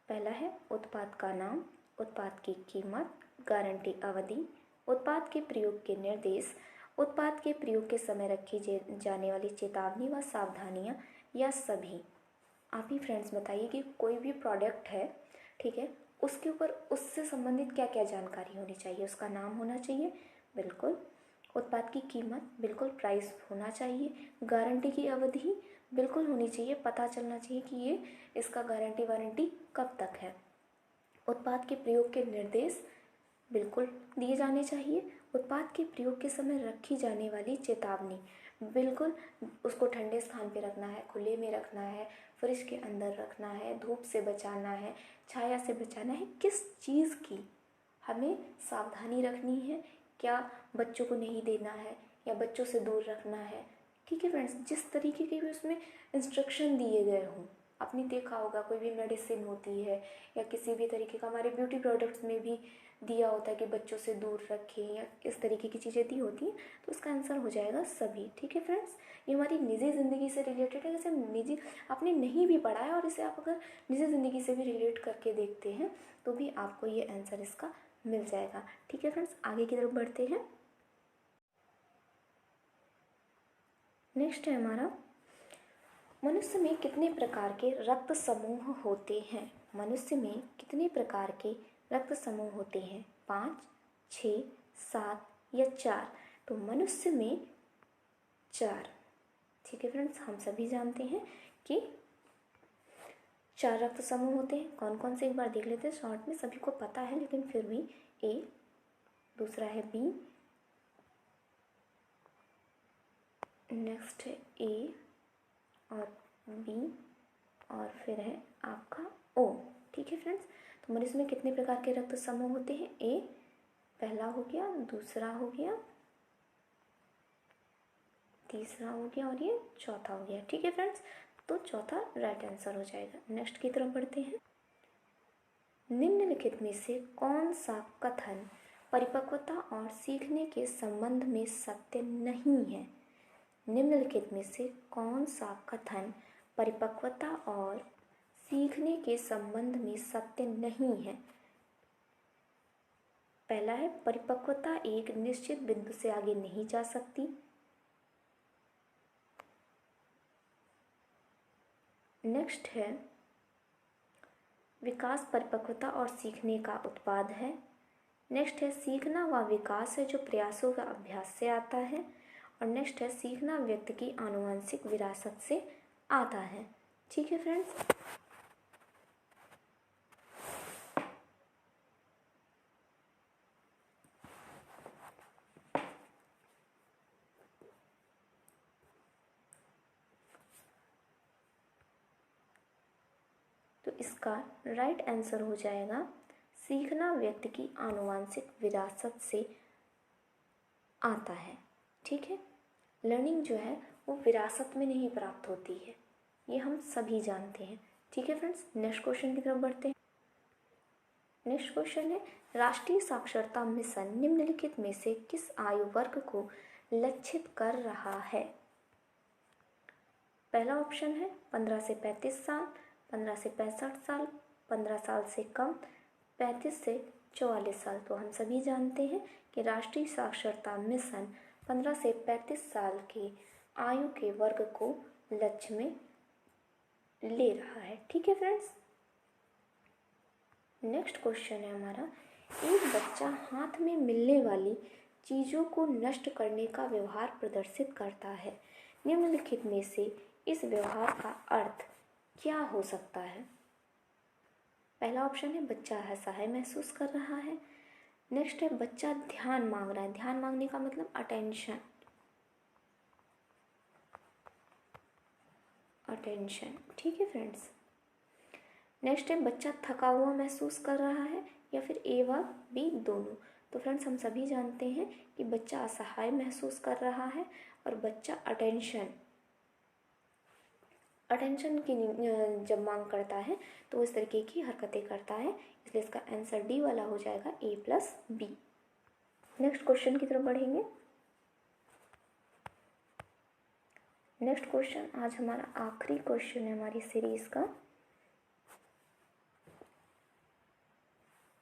पहला है, उत्पाद का नाम, उत्पाद की कीमत, गारंटी अवधि, उत्पाद के प्रयोग के निर्देश, उत्पाद के प्रयोग के समय रखी जाने वाली चेतावनी व सावधानियां, या सभी। आप ही फ्रेंड्स बताइए कि कोई भी प्रोडक्ट है, ठीक है, उसके ऊपर उससे संबंधित क्या क्या जानकारी होनी चाहिए? उसका नाम होना चाहिए, बिल्कुल। उत्पाद की कीमत, बिल्कुल, प्राइस होना चाहिए। गारंटी की अवधि बिल्कुल होनी चाहिए, पता चलना चाहिए कि ये इसका गारंटी वारंटी कब तक है। उत्पाद के प्रयोग के निर्देश बिल्कुल दिए जाने चाहिए। उत्पाद के प्रयोग के समय रखी जाने वाली चेतावनी, बिल्कुल, उसको ठंडे स्थान पे रखना है, खुले में रखना है, फ्रिज के अंदर रखना है, धूप से बचाना है, छाया से बचाना है, किस चीज़ की हमें सावधानी रखनी है, क्या बच्चों को नहीं देना है या बच्चों से दूर रखना है। ठीक है फ्रेंड्स, जिस तरीके के भी उसमें इंस्ट्रक्शन दिए गए हों। आपने देखा होगा कोई भी मेडिसिन होती है या किसी भी तरीके का, हमारे ब्यूटी प्रोडक्ट्स में भी दिया होता है कि बच्चों से दूर रखें, या इस तरीके की चीज़ें दी होती हैं। तो इसका आंसर हो जाएगा सभी। ठीक है फ्रेंड्स, ये हमारी निजी ज़िंदगी से रिलेटेड है। जैसे निजी आपने नहीं भी पढ़ा है और इसे आप अगर निजी ज़िंदगी से भी रिलेट करके देखते हैं तो भी आपको ये आंसर इसका मिल जाएगा। ठीक है फ्रेंड्स, आगे की तरफ बढ़ते हैं। नेक्स्ट है हमारा, मनुष्य में कितने प्रकार के रक्त समूह होते हैं? मनुष्य में कितने प्रकार के रक्त समूह होते हैं? 5, 6, 7 या 4? तो मनुष्य में 4। ठीक है फ्रेंड्स, हम सभी जानते हैं कि 4 रक्त समूह होते हैं। कौन कौन से एक बार देख लेते हैं शॉर्ट में, सभी को पता है लेकिन फिर भी। ए, दूसरा है बी, नेक्स्ट है ए और बी, और फिर है आपका ओ। ठीक है फ्रेंड्स, तो मनुष्य में कितने प्रकार के रक्त समूह होते हैं? ए पहला हो गया, दूसरा हो गया, तीसरा हो गया और ये चौथा हो गया। ठीक है फ्रेंड्स, तो चौथा राइट आंसर हो जाएगा। नेक्स्ट की तरफ बढ़ते हैं। निम्नलिखित में से कौन सा कथन परिपक्वता और सीखने के संबंध में सत्य नहीं है? निम्नलिखित में से कौन सा कथन परिपक्वता और सीखने के संबंध में सत्य नहीं है? पहला है, परिपक्वता एक निश्चित बिंदु से आगे नहीं जा सकती। नेक्स्ट है, विकास परिपक्वता और सीखने का उत्पाद है। नेक्स्ट है, सीखना वह विकास है जो प्रयासों का अभ्यास से आता है। और नेक्स्ट है, सीखना व्यक्ति की आनुवंशिक विरासत से आता है। ठीक है फ्रेंड्स, तो इसका राइट आंसर हो जाएगा, सीखना व्यक्ति की आनुवंशिक विरासत से आता है। ठीक है, लर्निंग जो है वो विरासत में नहीं प्राप्त होती है, ये हम सभी जानते हैं। ठीक है फ्रेंड्स, नेक्स्ट क्वेश्चन की तरफ बढ़ते हैं। नेक्स्ट क्वेश्चन है, राष्ट्रीय साक्षरता मिशन निम्नलिखित में से किस आयु वर्ग को लक्षित कर रहा है? पहला ऑप्शन है 15 से 35 साल, 15 से 65 साल, 15 साल से कम, 35 से 44 साल। तो हम सभी जानते हैं कि राष्ट्रीय साक्षरता मिशन 15 से 35 साल के आयु के वर्ग को लक्ष्य में ले रहा है। ठीक है फ्रेंड्स, नेक्स्ट क्वेश्चन है हमारा, एक बच्चा हाथ में मिलने वाली चीज़ों को नष्ट करने का व्यवहार प्रदर्शित करता है। निम्नलिखित में से इस व्यवहार का अर्थ क्या हो सकता है? पहला ऑप्शन है, बच्चा असहाय महसूस कर रहा है। नेक्स्ट है, बच्चा ध्यान मांग रहा है। ध्यान मांगने का मतलब अटेंशन, अटेंशन। ठीक है फ्रेंड्स, नेक्स्ट है, बच्चा थका हुआ महसूस कर रहा है, या फिर ए व बी दोनों। तो फ्रेंड्स, हम सभी जानते हैं कि बच्चा असहाय महसूस कर रहा है और बच्चा अटेंशन की जब मांग करता है तो इस तरीके की हरकतें करता है, इसलिए इसका आंसर डी वाला हो जाएगा, ए प्लस बी। नेक्स्ट क्वेश्चन की तरफ बढ़ेंगे। नेक्स्ट क्वेश्चन आज हमारा आखिरी क्वेश्चन है हमारी सीरीज का।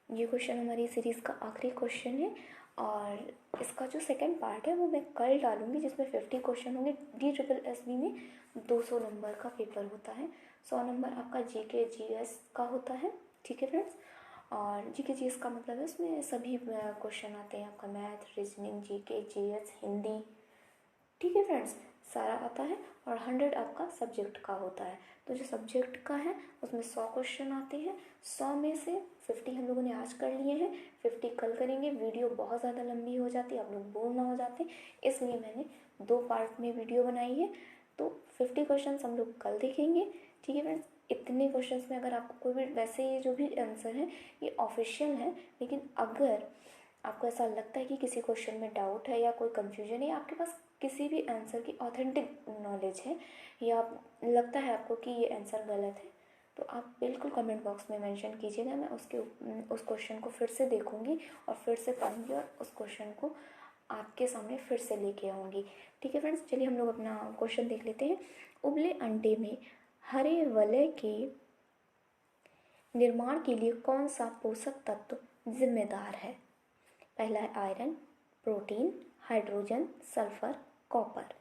ये क्वेश्चन हमारी सीरीज का आखिरी क्वेश्चन है और इसका जो सेकंड पार्ट है वो मैं कल डालूंगी, जिसमें 50 क्वेश्चन होंगे। DSSB में 200 नंबर का पेपर होता है। 100 नंबर आपका GK GS का होता है। ठीक है फ्रेंड्स, और GK GS का मतलब है उसमें सभी क्वेश्चन आते हैं, आपका math, reasoning, GK GS, Hindi. ठीक है फ्रेंड्स, सारा आता है। और 100 आपका सब्जेक्ट का होता है। तो जो सब्जेक्ट का है उसमें 100 क्वेश्चन आते हैं। 100 में से 50 हम लोगों ने आज कर लिए हैं, 50 कल करेंगे। वीडियो बहुत ज़्यादा लंबी हो जाती है, आप लोग बोर ना हो जाते, इसलिए मैंने 2 पार्ट में वीडियो बनाई है। तो 50 क्वेश्चन हम लोग कल देखेंगे। ठीक है फ्रेंड्स, इतने क्वेश्चन में अगर आपको कोई भी, वैसे ये जो भी आंसर है ये ऑफिशियल है, लेकिन अगर आपको ऐसा लगता है कि किसी क्वेश्चन में डाउट है या कोई कंफ्यूजन है, या आपके पास किसी भी आंसर की ऑथेंटिक नॉलेज है, या लगता है आपको कि ये आंसर गलत है, तो आप बिल्कुल कमेंट बॉक्स में मेंशन कीजिएगा। मैं उस क्वेश्चन को फिर से देखूंगी और फिर से पढ़ूंगी और उस क्वेश्चन को आपके सामने फिर से लेके आऊँगी। ठीक है फ्रेंड्स, चलिए हम लोग अपना क्वेश्चन देख लेते हैं। उबले अंडे में हरे वलय के निर्माण के लिए कौन सा पोषक तत्व जिम्मेदार है? पहला है iron, protein, hydrogen, sulphur, copper.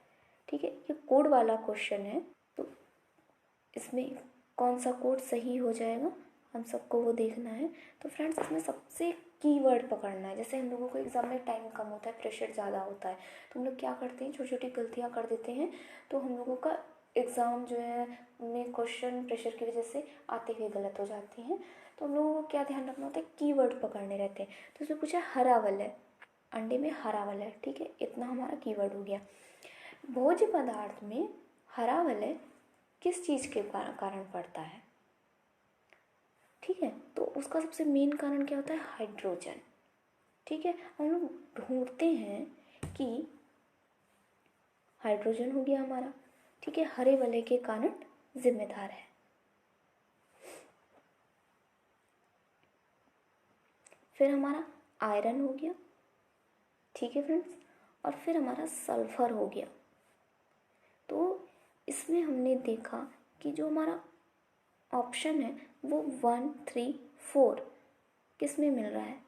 ठीक है, ये कोड वाला क्वेश्चन है, तो इसमें कौन सा कोड सही हो जाएगा हम सबको वो देखना है। तो फ्रेंड्स, इसमें सबसे कीवर्ड पकड़ना है। जैसे हम लोगों को एग्ज़ाम में टाइम कम होता है, प्रेशर ज़्यादा होता है, तो हम लोग क्या करते हैं, छोटी छोटी गलतियाँ कर देते हैं, तो हम लोगों का एग्ज़ाम जो है में क्वेश्चन प्रेशर की वजह से आते हुए गलत हो जाते हैं। तो हम लोगों को क्या ध्यान रखना होता है, कीवर्ड पकड़ने रहते हैं। तो इसमें पूछा हरा वलय, अंडे में हरा वलय। ठीक है, इतना हमारा कीवर्ड हो गया। भोज्य पदार्थ में हरा वलय किस चीज़ के कारण पड़ता है? ठीक है, तो उसका सबसे मेन कारण क्या होता है, हाइड्रोजन। ठीक है, हम लोग ढूंढते हैं कि हाइड्रोजन हो गया हमारा। ठीक है, हरे वलय के कारण जिम्मेदार है। फिर हमारा आयरन हो गया। ठीक है फ्रेंड्स, और फिर हमारा सल्फर हो गया। तो इसमें हमने देखा कि जो हमारा ऑप्शन है वो 1, 3, 4 किस में मिल रहा है,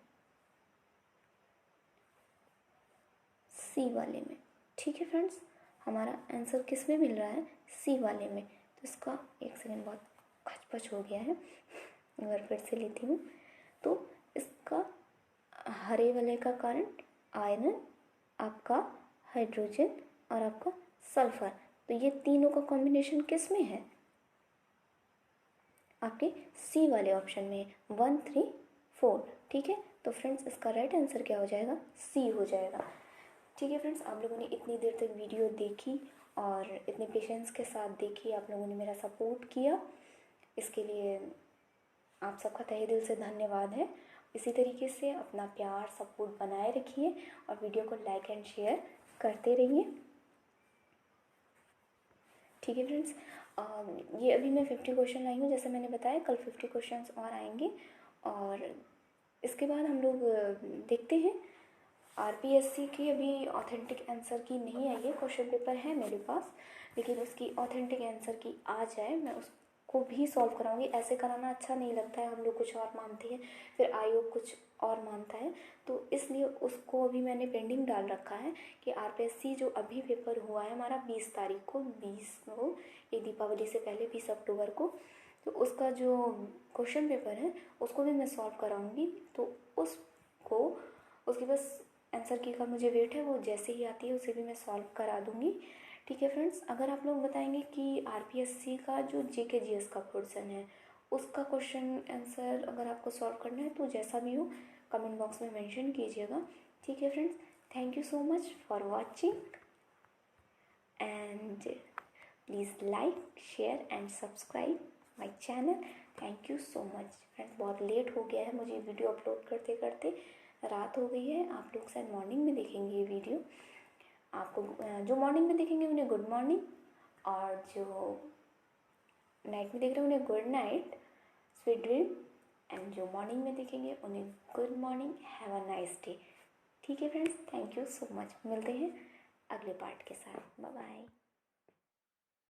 सी वाले में। ठीक है फ्रेंड्स, हमारा आंसर किस में मिल रहा है, सी वाले में। तो इसका एक सेकेंड, बहुत खचपच हो गया है, एक बार फिर से लेती हूँ। तो इसका हरे वाले का कारण आयरन, आपका हाइड्रोजन और आपका सल्फर, तो ये तीनों का कॉम्बिनेशन किस में है, आपके सी वाले ऑप्शन में 1, 3, 4। ठीक है, तो फ्रेंड्स इसका राइट आंसर क्या हो जाएगा, सी हो जाएगा। ठीक है फ्रेंड्स, आप लोगों ने इतनी देर तक वीडियो देखी और इतने पेशेंस के साथ देखी, आप लोगों ने मेरा सपोर्ट किया, इसके लिए आप सबका तहे दिल से धन्यवाद है। इसी तरीके से अपना प्यार सपोर्ट बनाए रखिए और वीडियो को लाइक एंड शेयर करते रहिए। ठीक है फ्रेंड्स, ये अभी मैं 50 क्वेश्चन लाई हूँ, जैसे मैंने बताया कल 50 क्वेश्चंस और आएंगे और इसके बाद हम लोग देखते हैं। आरपीएससी की अभी ऑथेंटिक आंसर की नहीं आई है, क्वेश्चन पेपर है मेरे पास, लेकिन उसकी ऑथेंटिक आंसर की आ जाए मैं उसको भी सॉल्व कराऊंगी। ऐसे कराना अच्छा नहीं लगता है, हम लोग कुछ और मानते हैं फिर आयोग कुछ और मानता है, तो इसलिए उसको अभी मैंने पेंडिंग डाल रखा है कि आरपीएससी जो अभी पेपर हुआ है हमारा 20 तारीख को, 20 को, ये दीपावली से पहले 20 अक्टूबर को, तो उसका जो क्वेश्चन पेपर है उसको भी मैं सॉल्व कराऊंगी। तो उसको उसकी बस आंसर की का मुझे वेट है, वो जैसे ही आती है उसे भी मैं सॉल्व करा दूंगी। ठीक है फ्रेंड्स, अगर आप लोग बताएंगे कि आरपीएससी का जो जीके जीएस का पोर्शन है उसका क्वेश्चन आंसर अगर आपको सॉल्व करना है तो जैसा भी हो कमेंट बॉक्स में मेंशन कीजिएगा। ठीक है friends, thank you so much for watching and please like, share and subscribe my channel. Thank you so much friends, बहुत लेट हो गया है मुझे वीडियो अपलोड करते करते, रात हो गई है। आप लोग शायद मॉर्निंग में देखेंगे ये वीडियो, आपको जो मॉर्निंग में देखेंगे उन्हें गुड मॉर्निंग और जो नाइट में देख रहे हैं उन्हें good night, sweet dream, and जो मॉर्निंग में देखेंगे उन्हें good morning, have a nice day. ठीक है friends, thank you so much, मिलते हैं अगले पार्ट के साथ, बाय बाय।